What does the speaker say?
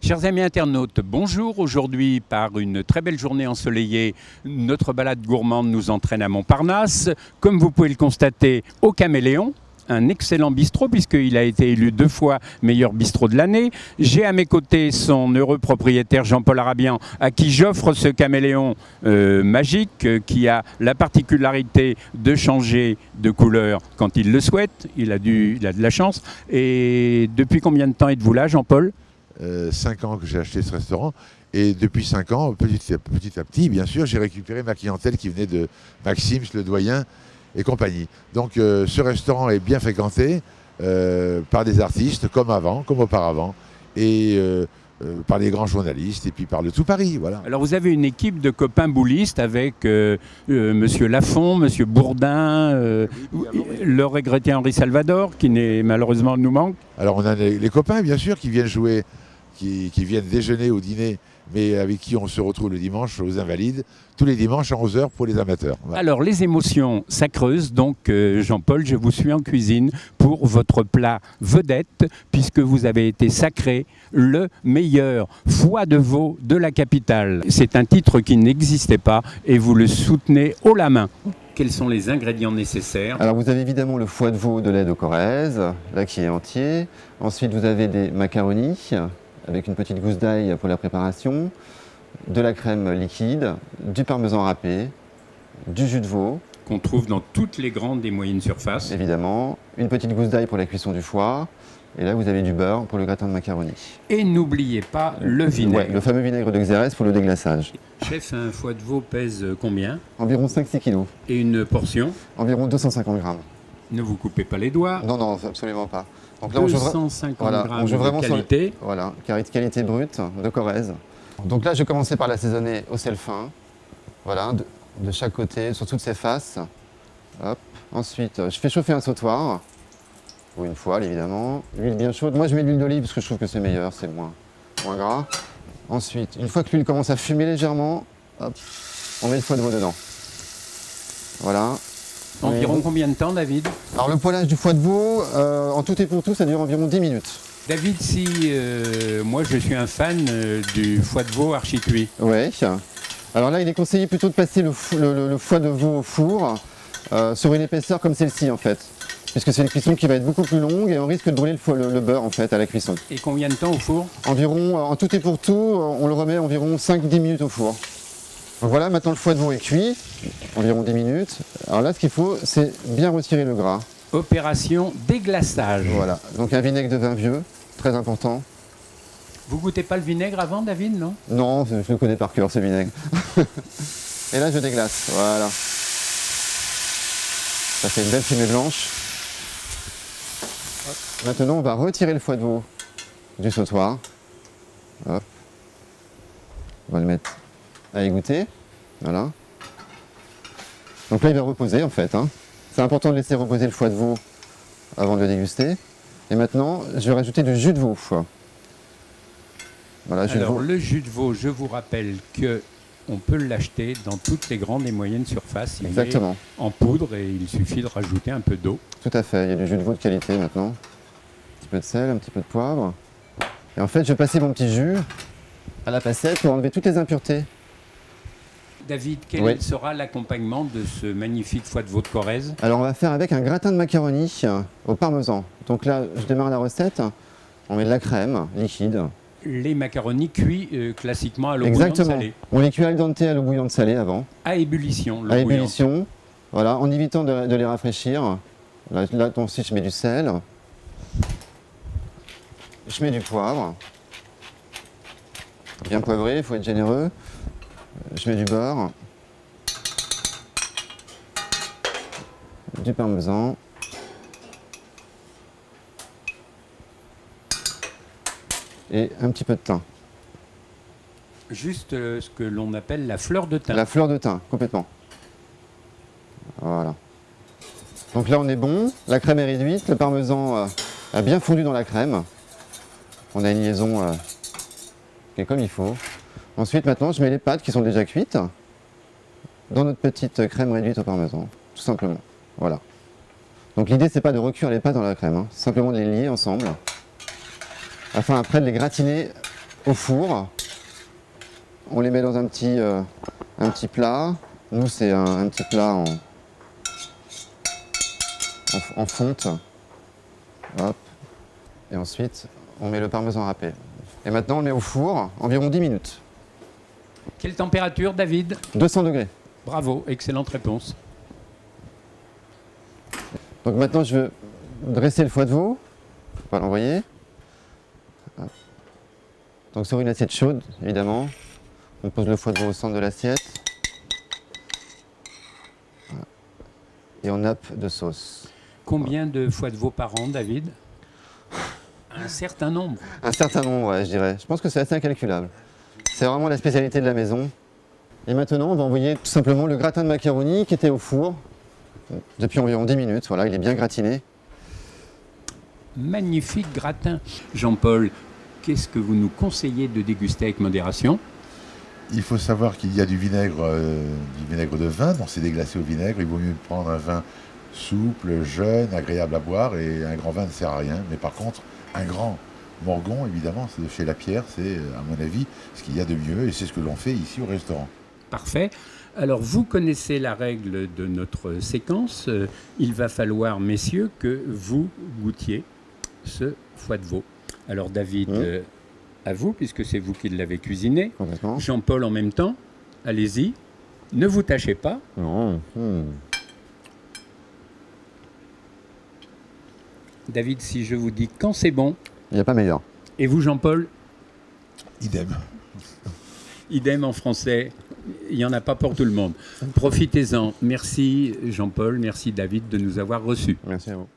Chers amis internautes, bonjour. Aujourd'hui, par une très belle journée ensoleillée, notre balade gourmande nous entraîne à Montparnasse. Comme vous pouvez le constater, au Caméléon, un excellent bistrot puisqu'il a été élu 2 fois meilleur bistrot de l'année. J'ai à mes côtés son heureux propriétaire Jean-Paul Arabian, à qui j'offre ce caméléon magique qui a la particularité de changer de couleur quand il le souhaite. Il a de la chance. Et depuis combien de temps êtes-vous là, Jean-Paul ? 5 ans que j'ai acheté ce restaurant et depuis 5 ans, petit à petit, bien sûr, j'ai récupéré ma clientèle qui venait de Maxims, le doyen et compagnie. Donc ce restaurant est bien fréquenté par des artistes comme avant, comme auparavant et par les grands journalistes et puis par le tout Paris. Voilà. Alors vous avez une équipe de copains boulistes avec Monsieur Lafont, Monsieur Bourdin, le regretté Henri Salvador qui malheureusement nous manque. Alors on a les copains bien sûr qui viennent jouer, qui viennent déjeuner ou dîner, mais avec qui on se retrouve le dimanche aux Invalides, tous les dimanches à 11 h pour les amateurs. Voilà. Alors les émotions, ça creuse, donc Jean-Paul, je vous suis en cuisine pour votre plat vedette, puisque vous avez été sacré le meilleur foie de veau de la capitale. C'est un titre qui n'existait pas et vous le soutenez haut la main. Quels sont les ingrédients nécessaires? Alors vous avez évidemment le foie de veau de lait de Corrèze, là qui est entier. Ensuite vous avez des macaronis avec une petite gousse d'ail pour la préparation, de la crème liquide, du parmesan râpé, du jus de veau. Qu'on trouve dans toutes les grandes et moyennes surfaces. Évidemment, une petite gousse d'ail pour la cuisson du foie. Et là vous avez du beurre pour le gratin de macaroni. Et n'oubliez pas le vinaigre. Ouais, le fameux vinaigre de Xérès pour le déglaçage. Chef, un foie de veau pèse combien? Environ 5-6 kg. Et une portion? Environ 250 grammes. Ne vous coupez pas les doigts. Non, non, absolument pas. Donc là, 250 grammes de qualité. Voilà, qualité brute de Corrèze. Donc là, je vais commencer par l'assaisonner au sel fin. Voilà, de chaque côté, sur toutes ses faces. Hop. Ensuite, je fais chauffer un sautoir. Ou une poêle, évidemment. L'huile bien chaude. Moi, je mets de l'huile d'olive parce que je trouve que c'est meilleur, c'est moins gras. Ensuite, une fois que l'huile commence à fumer légèrement, hop, on met le foie de veau dedans. Voilà. Environ combien de temps, David? Alors le poêlage du foie de veau, en tout et pour tout, ça dure environ 10 minutes. David, si moi je suis un fan du foie de veau archi-cuit. Oui. Alors là, il est conseillé plutôt de passer le foie de veau au four sur une épaisseur comme celle-ci en fait. Puisque c'est une cuisson qui va être beaucoup plus longue et on risque de brûler le beurre en fait à la cuisson. Et combien de temps au four? Environ, en tout et pour tout, on le remet environ 5-10 minutes au four. Donc voilà, maintenant le foie de veau est cuit, environ 10 minutes. Alors là, ce qu'il faut, c'est bien retirer le gras. Opération déglaçage. Voilà, donc un vinaigre de vin vieux, très important. Vous goûtez pas le vinaigre avant, David, non? Non, je le connais par cœur, ce vinaigre. Et là, je déglace, voilà. Ça fait une belle fumée blanche. Maintenant, on va retirer le foie de veau du sautoir. Hop. On va le mettre à égoutter. Voilà. Donc là, il va reposer en fait. Hein. C'est important de laisser reposer le foie de veau avant de le déguster. Et maintenant, je vais rajouter du jus de veau. Voilà, jus de veau. Le jus de veau, je vous rappelle que on peut l'acheter dans toutes les grandes et moyennes surfaces. Il Exactement. est en poudre et il suffit de rajouter un peu d'eau. Tout à fait, il y a du jus de veau de qualité maintenant. Un petit peu de sel, un petit peu de poivre. Et en fait, je vais passer mon petit jus à la passette pour enlever toutes les impuretés. David, quel sera l'accompagnement de ce magnifique foie de veau de Corrèze? Alors on va faire avec un gratin de macaroni au parmesan. Donc là, je démarre la recette. On met de la crème liquide. Les macaronis cuits classiquement à l'eau bouillante salée. On les cuit al dente à l'eau bouillante salée avant. À ébullition. À ébullition, voilà, en évitant de les rafraîchir. Là ensuite, je mets du sel. Je mets du poivre. Bien poivré, il faut être généreux. Je mets du beurre. Du parmesan. Et un petit peu de thym. Juste ce que l'on appelle la fleur de thym. La fleur de thym, complètement. Voilà. Donc là, on est bon. La crème est réduite. Le parmesan a bien fondu dans la crème. On a une liaison qui est comme il faut. Ensuite, maintenant, je mets les pâtes qui sont déjà cuites dans notre petite crème réduite au parmesan, tout simplement. Voilà. Donc l'idée, c'est pas de recuire les pâtes dans la crème, hein. C'est simplement de les lier ensemble, afin après de les gratiner au four. On les met dans un petit plat. Nous, c'est un petit plat en fonte. Hop. Et ensuite, on met le parmesan râpé. Et maintenant, on le met au four, environ 10 minutes. Quelle température, David? 200 degrés. Bravo, excellente réponse. Donc maintenant, je vais dresser le foie de veau. Il ne faut pas l'envoyer. Donc sur une assiette chaude, évidemment. On pose le foie de veau au centre de l'assiette. Et on nappe de sauce. Combien de foie de veau par an, David? Un certain nombre. Un certain nombre, ouais, je dirais. Je pense que c'est assez incalculable. C'est vraiment la spécialité de la maison. Et maintenant, on va envoyer tout simplement le gratin de macaroni qui était au four depuis environ 10 minutes. Voilà, il est bien gratiné. Magnifique gratin. Jean-Paul, qu'est-ce que vous nous conseillez de déguster avec modération? Il faut savoir qu'il y a du vinaigre de vin, donc c'est déglacé au vinaigre. Il vaut mieux prendre un vin souple, jeune, agréable à boire, et un grand vin ne sert à rien. Mais par contre, un grand Morgon, évidemment, c'est de chez Lapierre, c'est à mon avis ce qu'il y a de mieux, et c'est ce que l'on fait ici au restaurant. Parfait. Alors, vous connaissez la règle de notre séquence. Il va falloir, messieurs, que vous goûtiez ce foie de veau. Alors, David, à vous, puisque c'est vous qui l'avez cuisiné. Complètement. Jean-Paul en même temps. Allez-y. Ne vous tâchez pas. Non. David, si je vous dis quand c'est bon. Il n'y a pas meilleur. Et vous, Jean-Paul? Idem. Idem en français. Il n'y en a pas pour tout le monde. Profitez-en. Merci Jean-Paul, merci David de nous avoir reçus. Merci à vous.